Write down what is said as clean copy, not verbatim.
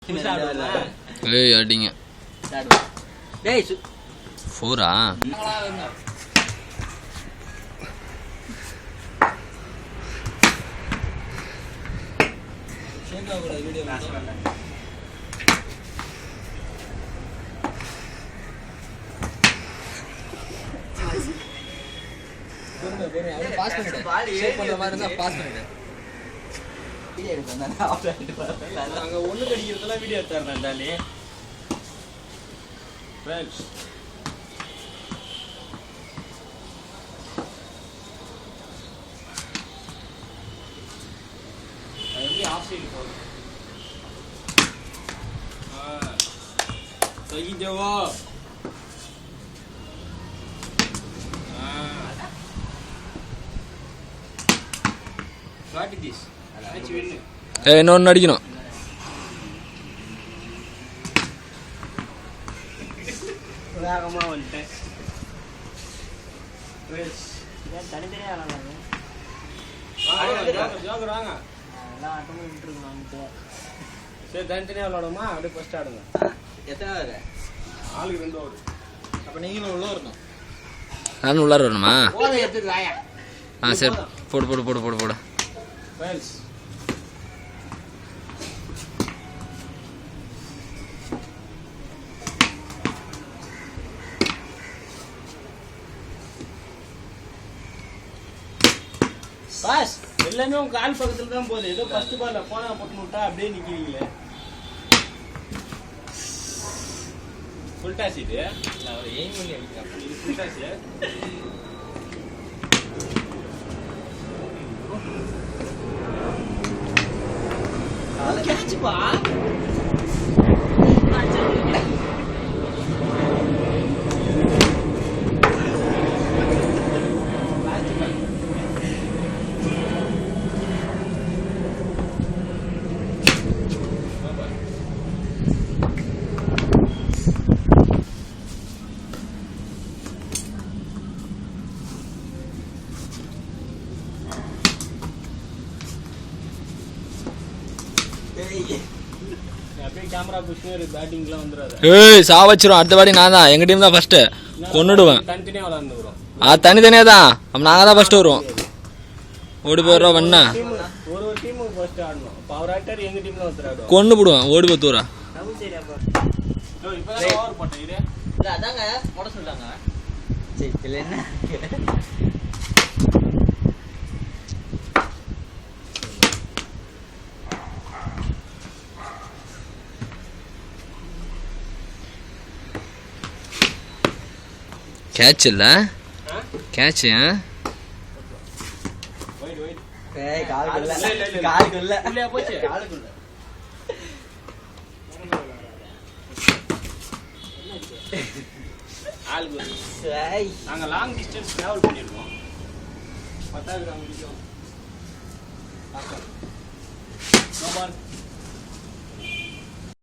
ஏய் அடிங்க டேய் 4ஆ வீடியோ பாஸ் பண்ணிடு ஷேப் பண்ற மாதிரி இருந்தா பாஸ் பண்ணிடு வீடியோ எடுக்கறதா அங்க ஒண்ணு கடிக்கிறதெல்லாம் வீடியோ எடுத்துறேன் டானே ஃப்ரெண்ட்ஸ் அது ஆஃப் சைடு போடு सही जवाब what is this match win ஏய் இன்னொன்னு அடிக்கணும் வேகமா வந்துட்டேன் ஃப்ரெண்ட்ஸ் இத தனித்தனியா ஆடலாங்க ஜோகர் வாங்க எல்லாம் ஆட்டமும் விட்டுருக்காங்க சரி தனித்தனியா விளையாடுமா அப்படியே ஃபர்ஸ்ட் ஆடுங்க எத்தனை வர ஆளுக்கு 2 ஓவர் அப்ப நீங்களும் உள்ள வரணும் நான் உள்ளார வரணுமா போத எடுத்து வாயா சரி போடு ஃப்ரெண்ட்ஸ் பாஸ் எல்லாமே உங்க கால் பக்கத்துல தான் போகுது ஏதோ ஃபர்ஸ்ட் பால்ல போனா போட்டு விட்டா அப்படியே நிக்கிறீங்களே ஃபுல் டாஸ் இது நான் ஒரு எய்ம் பண்ணி அடிக்கிறேன் இது ஃபுல் டாஸ் கேட்ச் பா கேமரா புஷ்னர் பேட்டிங்லாம் வந்துறாத ஏய் சாவச்சிரும் அடுத்த வாட்டி நான் தான் எங்க டீம் தான் ஃபர்ஸ்ட் கொன்னுடுவேன் தனித்தனியா விளையாண்டுறோம் தனித்தனியா தான் அப்ப நாங்க தான் ஃபர்ஸ்ட் வருவோம் ஓடி போறோம் வண்ணா ஒரு டீமுக்கு ஃபர்ஸ்ட் ஆடணும் பவர் ஆக்டர் எங்க டீம்ல வந்துறாடு கொன்னு போடுவான் ஓடி போத்துறா அது சரியா பா இப்பதான் ஓவர் போட்டேன் இல்ல அதாங்க போட சொல்றாங்க சரி இல்ல என்ன கேட்ச் இல்ல கேட்ச் வெயிட் ஏய் காலுக்குள்ள உள்ளே போச்சு காலுக்குள்ள ஆல்கு ஏய் நாங்க லாங் டிஸ்டன்ஸ் டிராவல் பண்ணிருக்கோம் 10 கிராம் முடியும் நோ பால்